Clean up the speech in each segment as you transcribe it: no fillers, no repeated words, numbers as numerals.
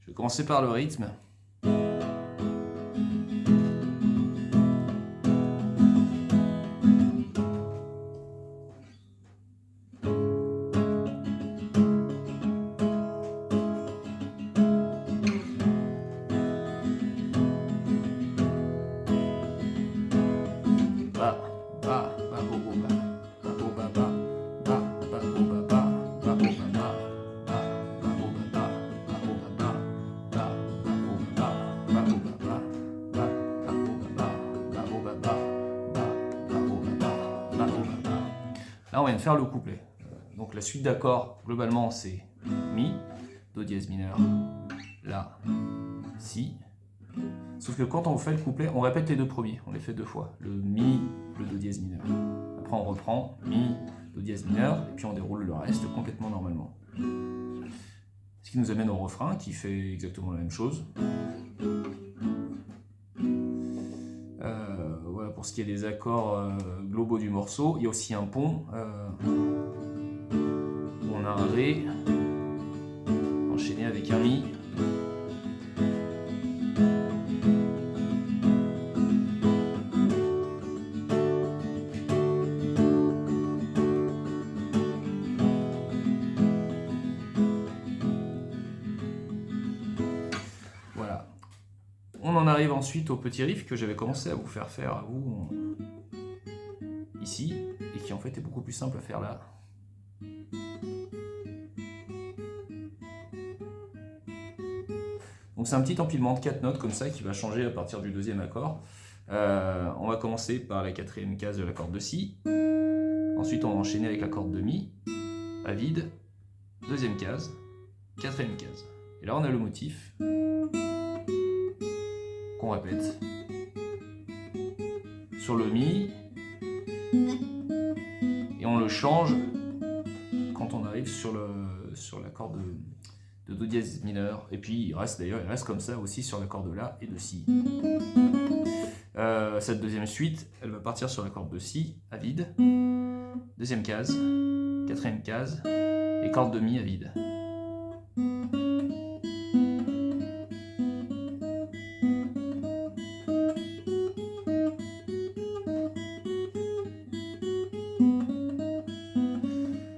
Je vais commencer par le rythme. Là, on vient de faire le couplet. Donc la suite d'accords, globalement, c'est Mi, Do dièse mineur, La, Si. Sauf que quand on fait le couplet, on répète les deux premiers, on les fait deux fois. Le Mi, le Do dièse mineur. Après, on reprend Mi, Do dièse mineur, et puis on déroule le reste complètement normalement. Ce qui nous amène au refrain, qui fait exactement la même chose. Voilà pour ce qui est des accords globaux du morceau. Il y a aussi un pont où on a un Ré enchaîné avec un Mi. Voilà. On en arrive ensuite au petit riff que j'avais commencé à vous faire faire à vous ici, et qui en fait est beaucoup plus simple à faire là. Donc c'est un petit empilement de 4 notes comme ça qui va changer à partir du deuxième accord. On va commencer par la quatrième case de la corde de Si. Ensuite on va enchaîner avec la corde de Mi, à vide, deuxième case, quatrième case. Et là on a le motif qu'on répète sur le Mi, et on le change quand on arrive sur la corde de Do dièse mineur, et puis il reste comme ça aussi sur l'accord de La et de Si. Cette deuxième suite, elle va partir sur la corde de Si à vide, deuxième case, quatrième case, et corde de Mi à vide.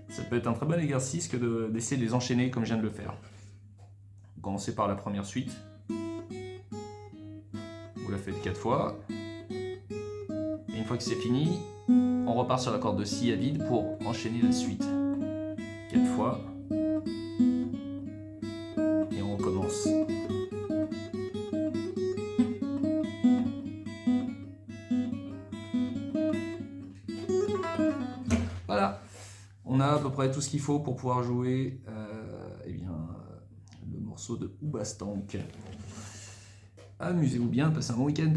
Ça peut être un très bon exercice que d'essayer de les enchaîner comme je viens de le faire. Vous commencez par la première suite, vous la faites 4 fois, et une fois que c'est fini, on repart sur la corde de Si à vide pour enchaîner la suite. 4 fois, et on recommence. Voilà, on a à peu près tout ce qu'il faut pour pouvoir jouer le morceau de Hoobastank. Amusez-vous bien, passez un bon week-end.